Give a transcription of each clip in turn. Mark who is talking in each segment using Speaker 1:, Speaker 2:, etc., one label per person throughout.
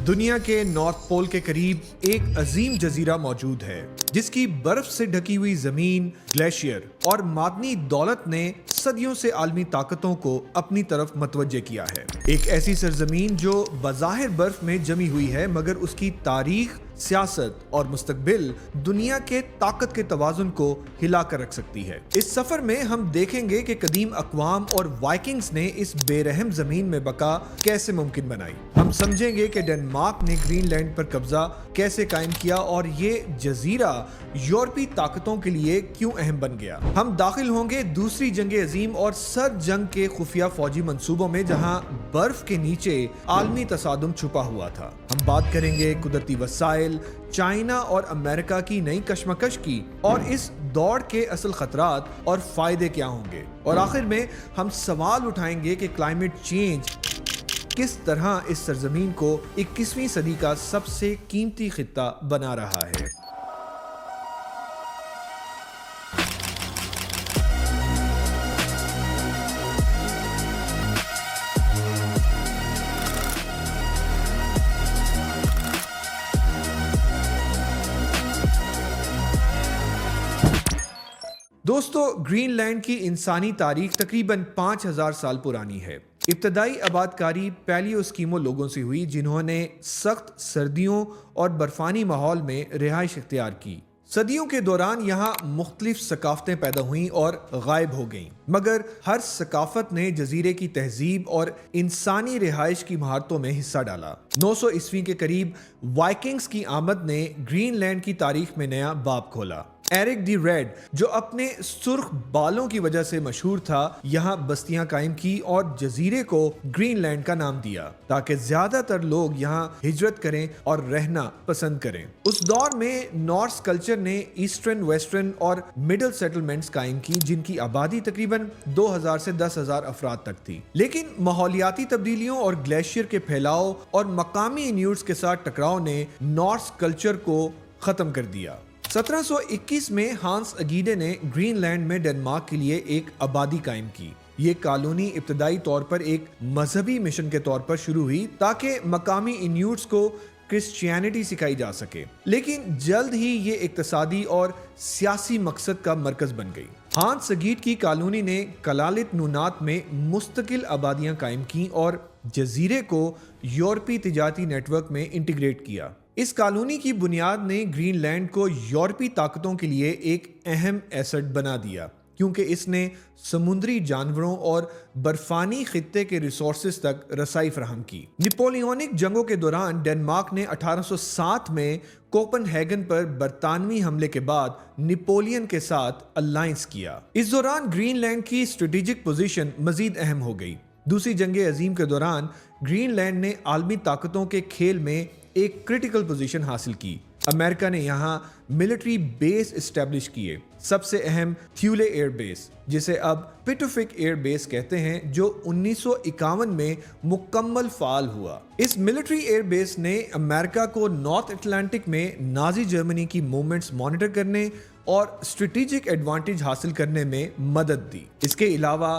Speaker 1: दुनिया के north pole के करीब एक अजीम जजीरा मौजूद है जिसकी बर्फ से ढकी हुई जमीन, ग्लेशियर और मादनी दौलत ने सदियों से आलमी ताकतों को अपनी तरफ मतवज्जे किया है। एक ऐसी सरजमीन जो बज़ाहिर बर्फ में जमी हुई है मगर उसकी तारीख, सियासत और मुस्तकबिल दुनिया के ताकत के तवाजुन को हिला कर रख सकती है। इस सफर में हम देखेंगे कि कदीम अक़वाम और वाइकिंग्स ने इस बेरहम जमीन में बका कैसे मुमकिन बनाई। हम समझेंगे कि डेनमार्क ने ग्रीनलैंड पर कब्जा कैसे कायम किया और ये जजीरा यूरोपी ताकतों के लिए क्यों अहम बन गया। हम दाखिल होंगे दूसरी जंग अजीम और सर्द जंग के खुफिया फौजी मंसूबों में जहां बर्फ के नीचे आलमी तसादुम छुपा हुआ था। हम बात करेंगे कुदरती वसाइल, चाइना और अमेरिका की नई कशमकश की और इस दौड़ के असल खतरात और फायदे क्या होंगे। और आखिर में हम सवाल उठाएंगे कि क्लाइमेट चेंज किस तरह इस सरजमीन को 21वीं सदी का सबसे कीमती खित्ता बना रहा है। दोस्तों, ग्रीनलैंड की इंसानी तारीख तकरीबन 5000 साल पुरानी है। इब्तदाई आबादकारी पैलियो एस्किमो लोगों से हुई जिन्होंने सख्त सर्दियों और बर्फानी माहौल में रिहाइश इख्तियार की। सदियों के दौरान यहाँ मुख्तलिफ सकाफतें पैदा हुईं और गायब हो गईं, मगर हर सकाफत ने जजीरे की तहजीब और इंसानी रिहाइश की महारतों में हिस्सा डाला। 900 ईस्वी के करीब वाइकिंग्स की आमद ने ग्रीनलैंड की तारीख में नया बाब खोला। एरिक दी रेड, जो अपने सुर्ख बालों की वजह से मशहूर था, यहाँ बस्तियां कायम की और जजीरे को ग्रीनलैंड का नाम दिया ताकि ज्यादातर लोग यहाँ हिजरत करें और रहना पसंद करें। उस दौर में नॉर्स कल्चर ने ईस्टर्न, वेस्टर्न और मिडल सेटलमेंट्स कायम की जिनकी आबादी तकरीबन 2000 से 10,000 अफराद तक थी। लेकिन माहौलियाती तब्दीलियों और ग्लेशियर के फैलाव और मकामी इन्यूट्स के साथ टकराव ने नॉर्स कल्चर को खत्म कर दिया। 1721 में हांस अगीडे ने ग्रीनलैंड में डेनमार्क के लिए एक आबादी कायम की। ये कॉलोनी इब्तदाई तौर पर एक मजहबी मिशन के तौर पर शुरू हुई ताकि मकामी इन्यूट्स को क्रिश्चियनिटी सिखाई जा सके, लेकिन जल्द ही ये इक्तिसादी और सियासी मकसद का मरकज बन गई। हांस अगीड की कॉलोनी ने कलालित नूनात में मुस्तकिल आबादियां कायम की और जजीरे को यूरोपी तिजारती नेटवर्क में इंटीग्रेट किया। इस कॉलोनी की बुनियाद ने ग्रीनलैंड को यूरोपी ताकतों के लिए एक अहम एसेट बना दिया क्योंकि इसने समुद्री जानवरों और बर्फानी खित्ते के रिसोर्सेज तक रसाई फराहम की। नेपोलियनिक जंगों के दौरान डेनमार्क ने 1807 में कोपनहेगन पर बरतानवी हमले के बाद नेपोलियन के साथ अलायंस किया। इस दौरान ग्रीनलैंड की स्ट्रेटेजिक पोजीशन मजीद अहम हो गई। दूसरी जंग अजीम के दौरान ग्रीनलैंड ने आलमी ताकतों के खेल में एक क्रिटिकल पोजीशन हासिल की। अमेरिका ने यहाँ मिलिट्री बेस एस्टेब्लिश किए। सबसे अहम थ्यूले एयर बेस, जिसे अब पिटुफिक एयर बेस कहते हैं, जो 1951 में मुकम्मल फाल हुआ। इस मिलिट्री एयर बेस ने अमेरिका को नॉर्थ अटलांटिक में नाजी जर्मनी की मूवमेंट्स मॉनिटर करने और स्ट्रेटेजिक एडवांटेज हासिल करने में मदद दी। इसके अलावा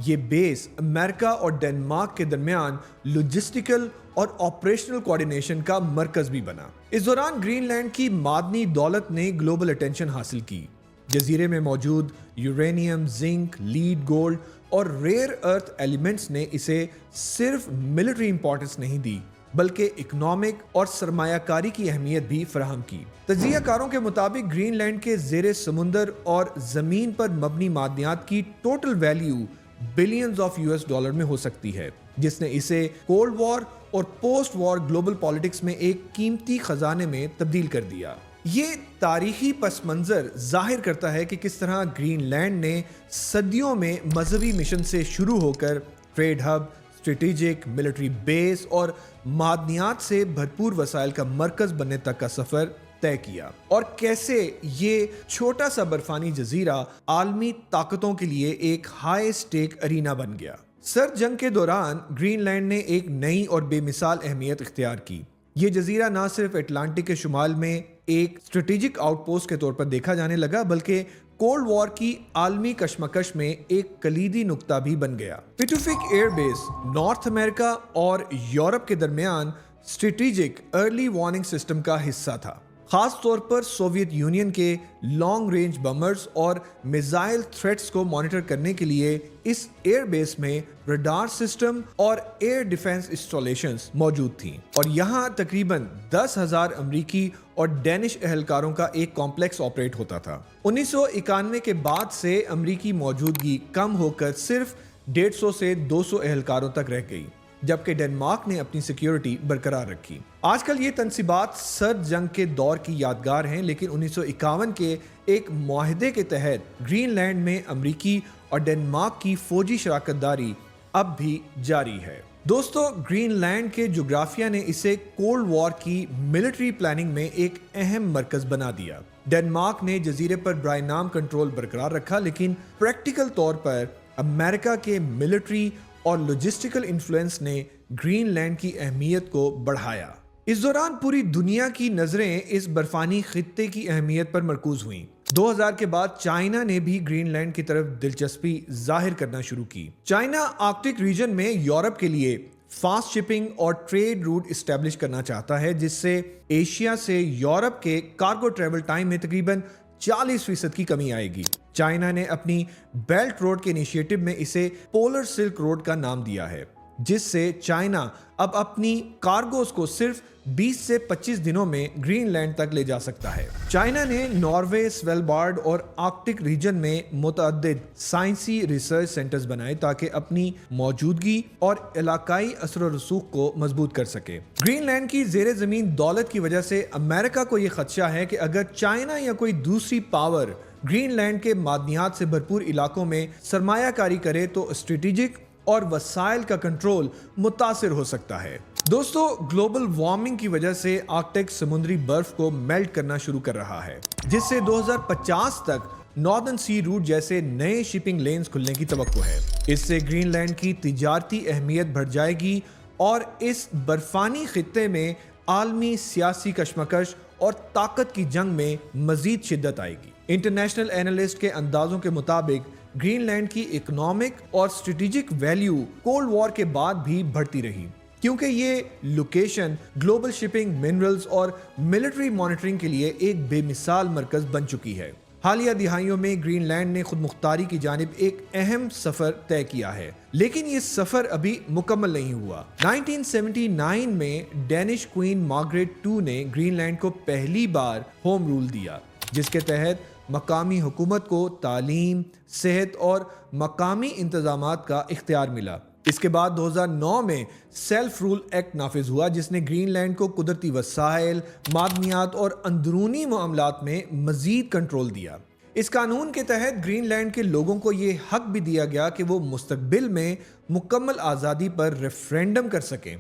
Speaker 1: ये बेस अमेरिका और डेनमार्क के दरमियान लॉजिस्टिकल और ऑपरेशनल कोऑर्डिनेशन का मरकज भी बना। इस दौरान ग्रीनलैंड की मादनी दौलत ने ग्लोबल अटेंशन हासिल की। जजीरे में मौजूद यूरेनियम, जिंक, लीड, गोल्ड और रेयर अर्थ एलिमेंट्स ने इसे सिर्फ मिलिट्री इंपॉर्टेंस नहीं दी बल्कि इकोनॉमिक और सरमायाकारी की अहमियत भी फराहम की। तज्जियाकारों के मुताबिक ग्रीनलैंड के जेरे समुंदर और जमीन पर मबनी मादनियात की total value billions of US dollar में हो सकती है, जिसने इसे कोल्ड वॉर और पोस्ट वॉर ग्लोबल पॉलिटिक्स में एक कीमती खजाने में तब्दील कर दिया। ये तारीखी पस मंजर जाहिर करता है कि किस तरह ग्रीनलैंड ने सदियों में मजहबी मिशन से शुरू होकर trade hub, strategic military base और मादनियात से भरपूर वसाइल का मरकज बनने तक का सफर तय किया, और कैसे ये छोटा सा बर्फानी जजीरा आलमी ताकतों के लिए एक हाई स्टेक अरीना बन गया। सर्द जंग के दौरान ग्रीनलैंड ने एक नई और बेमिसाल अहमियत इख्तियार की। ये जजीरा न सिर्फ अटलांटिक के शुमाल में एक स्ट्रेटेजिक आउटपोस्ट के तौर पर देखा जाने लगा बल्कि कोल्ड वॉर की आलमी कशमकश में एक कलीदी नुक्ता भी बन गया। Pituffik air base north America और यूरोप के दरमियान स्ट्रेटेजिक अर्ली वार्निंग सिस्टम का हिस्सा था, खास तौर पर सोवियत यूनियन के लॉन्ग रेंज बमर्स और मिसाइल थ्रेट्स को मॉनिटर करने के लिए इस एयर बेस में रडार सिस्टम और एयर डिफेंस इंस्टॉलेशंस मौजूद थीं और यहाँ तकरीबन 10,000 अमरीकी और डेनिश एहलकारों का एक कॉम्प्लेक्स ऑपरेट होता था। 1991 के बाद से अमरीकी मौजूदगी कम होकर सिर्फ 150 से 200 एहलकारों तक रह गई, जबकि डेनमार्क ने अपनी सिक्योरिटी बरकरार रखी। आजकल ये तनसीबात सर्द जंग के दौर की यादगार हैं, लेकिन 1951 के एक मुआहदे के तहत ग्रीनलैंड में अमरीकी और डेनमार्क की फौजी शराकतदारी अब भी जारी है। दोस्तों, ग्रीनलैंड के जोग्राफिया ने इसे कोल्ड वॉर की मिलिट्री प्लानिंग में एक अहम मरकज बना दिया। डेनमार्क ने जजीरे पर ब्रायनाम कंट्रोल बरकरार रखा, लेकिन प्रैक्टिकल तौर पर अमेरिका के मिलिट्री और लॉजिस्टिकल इन्फ्लुएंस ने ग्रीनलैंड की अहमियत को बढ़ाया। इस दौरान पूरी दुनिया की नजरें इस बर्फानी खित्ते की अहमियत पर मरकूज हुईं। 2000 के बाद चाइना ने भी ग्रीनलैंड की तरफ दिलचस्पी जाहिर करना शुरू की। चाइना आर्कटिक रीजन में यूरोप के लिए फास्ट शिपिंग और ट्रेड रूट इस्टेब्लिश करना चाहता है, जिससे एशिया से यूरोप के कार्गो ट्रेवल टाइम में तकरीबन 40% की कमी आएगी। चाइना ने अपनी बेल्ट रोड के इनिशिएटिव में इसे पोलर सिल्क रोड का नाम दिया है, जिससे चाइना अब अपनी कार्गोस को सिर्फ 20 से 25 दिनों में ग्रीनलैंड तक ले जा सकता है। चाइना ने नॉर्वे, स्वेलबार्ड और आर्कटिक रीजन में मुतअद्दिद साइंसी रिसर्च सेंटर्स बनाए ताकि अपनी मौजूदगी और इलाकाई असर व रसूख को मजबूत कर सके। ग्रीनलैंड की जेर जमीन दौलत की वजह से अमेरिका को यह खदशा है कि अगर चाइना या कोई दूसरी पावर ग्रीनलैंड के मादनियात से भरपूर इलाकों में सरमायाकारी करे तो स्ट्रेटेजिक और वसाइल का कंट्रोल मुतासिर हो सकता है। दोस्तों, ग्लोबल वार्मिंग की वजह से आर्कटिक समुद्री बर्फ को मेल्ट करना शुरू कर रहा है, जिससे 2050 तक नॉर्दर्न सी रूट जैसे नए शिपिंग लेन्स खुलने की तवक्को है। इससे ग्रीनलैंड की तिजारती अहमियत बढ़ जाएगी और इस बर्फानी खित्ते में आलमी सियासी कशमकश और ताकत की जंग में मजीद शिद्दत आएगी। इंटरनेशनल एनालिस्ट के अंदाजों के मुताबिक ग्रीनलैंड की इकोनॉमिक और स्ट्रेटेजिक वैल्यू कोल्ड वॉर के बाद भी बढ़ती रही, क्योंकि ये लोकेशन ग्लोबल शिपिंग, मिनरल्स और मिलिट्री मॉनिटरिंग के लिए एक बेमिसाल मरकज बन चुकी है। हालिया दिहाइयों में ग्रीनलैंड ने खुद मुख्तारी की जानिब एक अहम सफर तय किया है, लेकिन ये सफर अभी मुकम्मल नहीं हुआ। 1979 में डेनिश क्वीन मार्गरेट II ने ग्रीनलैंड को पहली बार होम रूल दिया, जिसके तहत मकामी हुकूमत को तालीम, सेहत और मकामी इंतजामात का इख्तियार मिला। इसके बाद 2009 में सेल्फ रूल एक्ट नाफिज हुआ, जिसने ग्रीनलैंड को कुदरती वसाइल, मादनियात और अंदरूनी मामलात में मजीद कंट्रोल दिया। इस कानून के तहत ग्रीनलैंड के लोगों को ये हक भी दिया गया कि वो मुस्तकबिल में मुकम्मल आज़ादी पर रेफरेंडम कर सकें।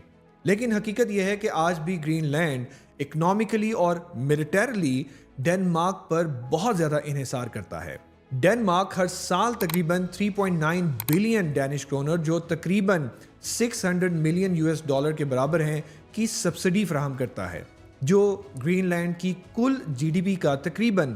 Speaker 1: लेकिन हकीकत यह है कि आज भी ग्रीनलैंड इकोनॉमिकली और मिलिटरली डेनमार्क पर बहुत ज़्यादा इन्हिसार करता है। डेनमार्क हर साल तकरीबन 3.9 बिलियन डेनिश क्रोनर, जो तकरीबन 600 मिलियन US$ के बराबर हैं, की सब्सिडी फराहम करता है, जो ग्रीनलैंड की कुल GDP का तकरीबन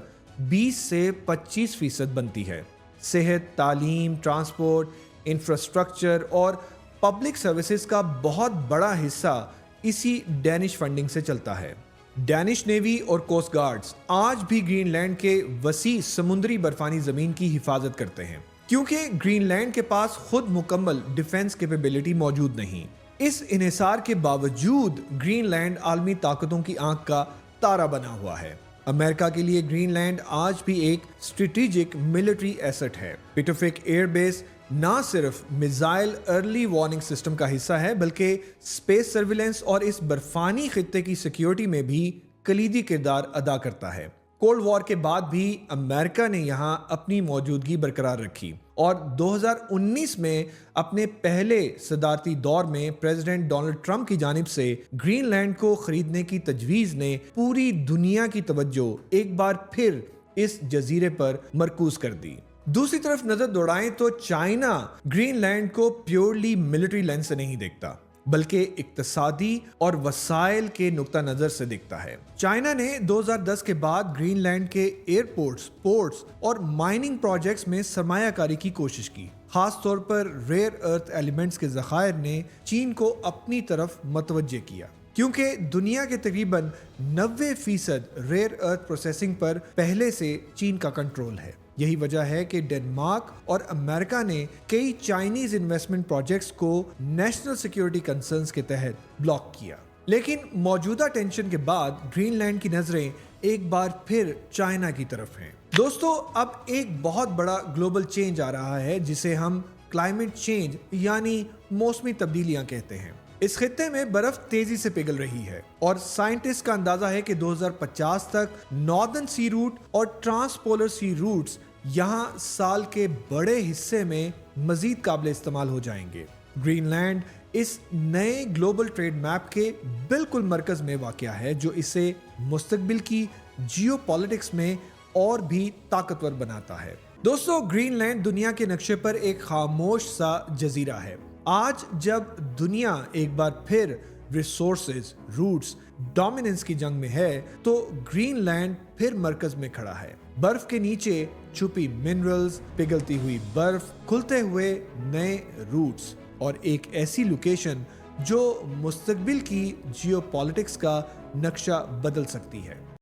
Speaker 1: 20 से 25% बनती है। सेहत, तालीम, ट्रांसपोर्ट, इंफ्रास्ट्रक्चर और पब्लिक सर्विसेज का बहुत बड़ा हिस्सा इसी डेनिश फंडिंग से चलता है। डेनिश नेवी और कोस्ट गार्ड्स आज भी ग्रीनलैंड के वसी समुद्री बर्फानी जमीन की हिफाजत करते हैं, क्योंकि ग्रीनलैंड के पास खुद मुकम्मल डिफेंस कैपेबिलिटी मौजूद नहीं। इस इन्हिसार के बावजूद ग्रीनलैंड आलमी ताकतों की आंख का तारा बना हुआ है। अमेरिका के लिए ग्रीनलैंड आज भी एक स्ट्रेटेजिक मिलिट्री एसेट है। पिटोफिक एयरबेस ना सिर्फ मिसाइल अर्ली वार्निंग सिस्टम का हिस्सा है, बल्कि स्पेस सर्विलेंस और इस बर्फानी खित्ते की सिक्योरिटी में भी कलीदी किरदार अदा करता है। कोल्ड वॉर के बाद भी अमेरिका ने यहां अपनी मौजूदगी बरकरार रखी और 2019 में अपने पहले सदारती दौर में प्रेसिडेंट डोनाल्ड ट्रंप की जानिब से ग्रीनलैंड को खरीदने की तजवीज ने पूरी दुनिया की तवज्जो एक बार फिर इस जजीरे पर मरकूज कर दी। दूसरी तरफ नजर दौड़ाएं तो चाइना ग्रीनलैंड को प्योरली मिलिट्री लेंस से नहीं देखता, बल्कि इक्तसादी और वसाइल के नुक्ता नजर से देखता है। चाइना ने 2010 के बाद ग्रीनलैंड के एयरपोर्ट्स, पोर्ट्स और माइनिंग प्रोजेक्ट्स में सरमायाकारी की कोशिश की। खास तौर पर रेयर अर्थ एलिमेंट्स के ज़खायर ने चीन को अपनी तरफ मतवज्जे किया। کیونکہ دنیا کے تقریباً 90% ریئر ارتھ پروسیسنگ پر پہلے سے چین کا کنٹرول ہے۔ یہی وجہ ہے کہ ڈنمارک اور امریکہ نے کئی چائنیز انویسٹمنٹ پروجیکٹس کو نیشنل سیکیورٹی کنسرنز کے تحت بلاک کیا۔ لیکن موجودہ ٹینشن کے بعد گرین لینڈ کی نظریں ایک بار پھر چائنا کی طرف ہیں۔ دوستو، اب ایک بہت بڑا گلوبل چینج آ رہا ہے جسے ہم کلائمیٹ چینج یعنی موسمی تبدیلیاں کہتے ہیں۔ اس خطے میں برف تیزی سے پگھل رہی ہے اور سائنٹسٹ کا اندازہ ہے کہ 2050 تک ناردرن سی روٹ اور ٹرانس پولر سی روٹس یہاں سال کے بڑے حصے میں مزید قابل استعمال ہو جائیں گے۔ گرین لینڈ اس نئے گلوبل ٹریڈ میپ کے بالکل مرکز میں واقع ہے، جو اسے مستقبل کی جیو پالیٹکس میں اور بھی طاقتور بناتا ہے۔ دوستو، گرین لینڈ دنیا کے نقشے پر ایک خاموش سا جزیرہ ہے۔ آج جب دنیا ایک بار پھر ریسورسز، روٹس، ڈومیننس کی جنگ میں ہے تو گرین لینڈ پھر مرکز میں کھڑا ہے۔ برف کے نیچے چھپی منرلز، پگھلتی ہوئی برف، کھلتے ہوئے نئے روٹس اور ایک ایسی لوکیشن جو مستقبل کی جیو پالیٹکس کا نقشہ بدل سکتی ہے۔